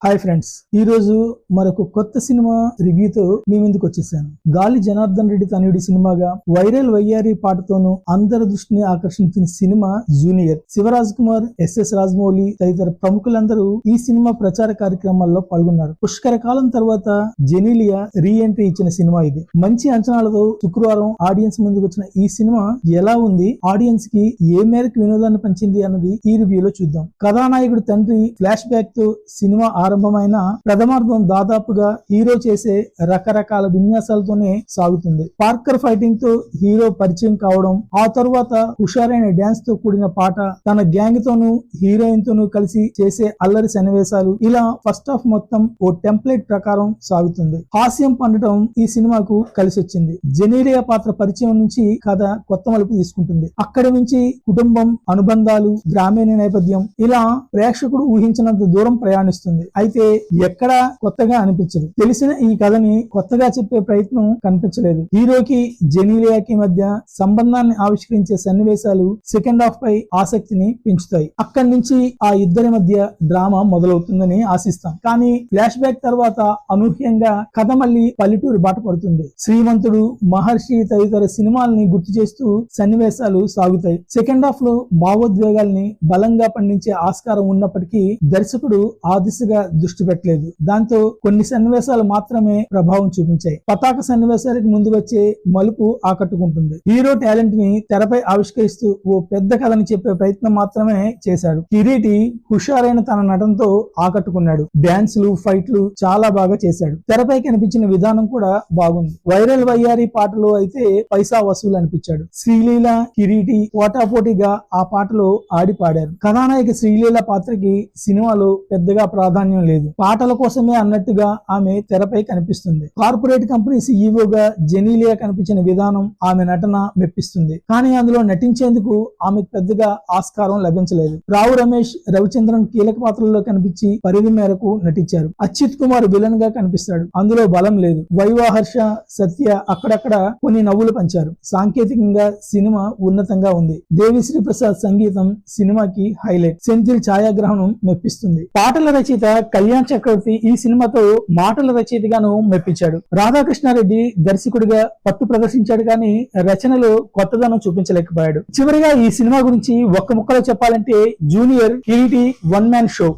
Hi friends, ఈ రోజు మరొక కొత్త సినిమా రివ్యూతో మీ ముందుకు వచ్చేసాను. గాలి జనార్దన్ రెడ్డి తనయుడి సినిమాగా వైరల్ వయ్యారి పాటతోనూ అందరి దృష్టిని ఆకర్షించిన cinema Junior. Shivaraj Kumar, SS Rajamouli తదితర ప్రముఖులందరూ ఈ సినిమా ప్రచార కార్యక్రమాల్లో పాల్గొన్నారు. పుష్కర కాలం తర్వాత జెనీలియా రీ ఎంట్రీ ఇచ్చిన సినిమా ఇది. మంచి అంచనాలతో శుక్రవారం ఆడియన్స్ ముందుకు వచ్చిన ఈ సినిమా ఎలా ఉంది, ఆడియన్స్ కి ఏ మేరకు వినోదాన్ని పంచింది అన్నది ఈ రివ్యూలో చూద్దాం. కథానాయకుడు తండ్రి ఫ్లాష్ బ్యాక్ తో సినిమా ఆరంభమైన ప్రథమార్థం దాదాపుగా హీరో చేసే రకరకాల విన్యాసాలతోనే సాగుతుంది. పార్కర్ ఫైటింగ్ తో హీరో పరిచయం కావడం, ఆ తరువాత హుషారైన డ్యాన్స్ తో కూడిన పాట, తన గ్యాంగ్ తోనూ హీరోయిన్ తోనూ కలిసి చేసే అల్లరి సన్నివేశాలు, ఇలా ఫస్ట్ హాఫ్ మొత్తం ఓ టెంప్లెట్ ప్రకారం సాగుతుంది. హాస్యం పండటం ఈ సినిమాకు కలిసొచ్చింది. జెనీలియా పాత్ర పరిచయం నుంచి కథ కొత్త మలుపు తీసుకుంటుంది. అక్కడి నుంచి కుటుంబం, అనుబంధాలు, గ్రామీణ నేపథ్యం, ఇలా ప్రేక్షకుడు ఊహించినంత దూరం ప్రయాణిస్తుంది. అయితే ఎక్కడా కొత్తగా అనిపించదు. తెలిసిన ఈ కథని కొత్తగా చెప్పే ప్రయత్నం కనిపించలేదు. హీరోకి జెనీలియాకి మధ్య సంబంధాన్ని ఆవిష్కరించే సన్నివేశాలు సెకండ్ హాఫ్ పై ఆసక్తిని పెంచుతాయి. అక్కడి నుంచి ఆ ఇద్దరి మధ్య డ్రామా మొదలవుతుందని ఆశిస్తాం. కానీ ఫ్లాష్ బ్యాక్ తర్వాత అనూహ్యంగా కథ మళ్ళీ పల్లెటూరు బాట పడుతుంది. శ్రీమంతుడు, మహర్షి తదితర సినిమాల్ని గుర్తు చేస్తూ సన్నివేశాలు సాగుతాయి. సెకండ్ హాఫ్ లో భావోద్వేగాల్ని బలంగా పండించే ఆస్కారం ఉన్నప్పటికీ దర్శకుడు ఆ దిశగా దృష్టి పెట్టలేదు. దాంతో కొన్ని సన్నివేశాలు మాత్రమే ప్రభావం చూపించాయి. పతాక సన్నివేశాలకు ముందు వచ్చే మలుపు ఆకట్టుకుంటుంది. హీరో టాలెంట్ ని తెరపై ఆవిష్కరిస్తూ ఓ పెద్ద కథని చెప్పే ప్రయత్నం మాత్రమే చేశాడు. కిరీటి హుషారైన తన నటనతో ఆకట్టుకున్నాడు. డాన్స్లు, ఫైట్లు చాలా బాగా చేశాడు. తెరపై కనిపించిన విధానం కూడా బాగుంది. వైరల్ వయ్యారి పాటలో అయితే పైసా వసూలు అనిపించాడు. శ్రీలీల, కిరీటి పోటాపోటీగా ఆ పాటలో ఆడి పాడారు. కథానాయక శ్రీలీల పాత్రకి సినిమాలో పెద్దగా ప్రాధాన్యం లేదు. పాటల కోసమే అన్నట్టుగా ఆమె తెరపై కనిపిస్తుంది. కార్పొరేట్ కంపెనీ సీఈఓగా జెనీలియా కనిపించిన విధానం ఆమె నటన మెప్పిస్తుంది. కానీ అందులో నటించేందుకు ఆమెకు పెద్దగా ఆస్కారం లభించలేదు. రావు రమేష్, రవిచంద్రన్ కీలక పాత్రల్లో కనిపించి పరిధి మేరకు నటించారు. అచ్యుత్ కుమార్ విలన్ గా కనిపిస్తాడు. అందులో బలం లేదు. వైవాహర్ష, సత్య అక్కడక్కడ కొన్ని నవ్వులు పంచారు. సాంకేతికంగా సినిమా ఉన్నతంగా ఉంది. దేవిశ్రీ ప్రసాద్ సంగీతం సినిమాకి హైలైట్. సెంథిల్ ఛాయాగ్రహణం మెప్పిస్తుంది. పాటల రచయిత కళ్యాణ్ చక్రవర్తి ఈ సినిమాతో మాటల రచయితగాను మెప్పించాడు. రాధాకృష్ణారెడ్డి దర్శకుడిగా పట్టు ప్రదర్శించాడు, కానీ రచనలో కొత్తదనం చూపించలేకపోయాడు. చివరిగా ఈ సినిమా గురించి ఒక్క ముక్కలో చెప్పాలంటే junior Kireeti one man show.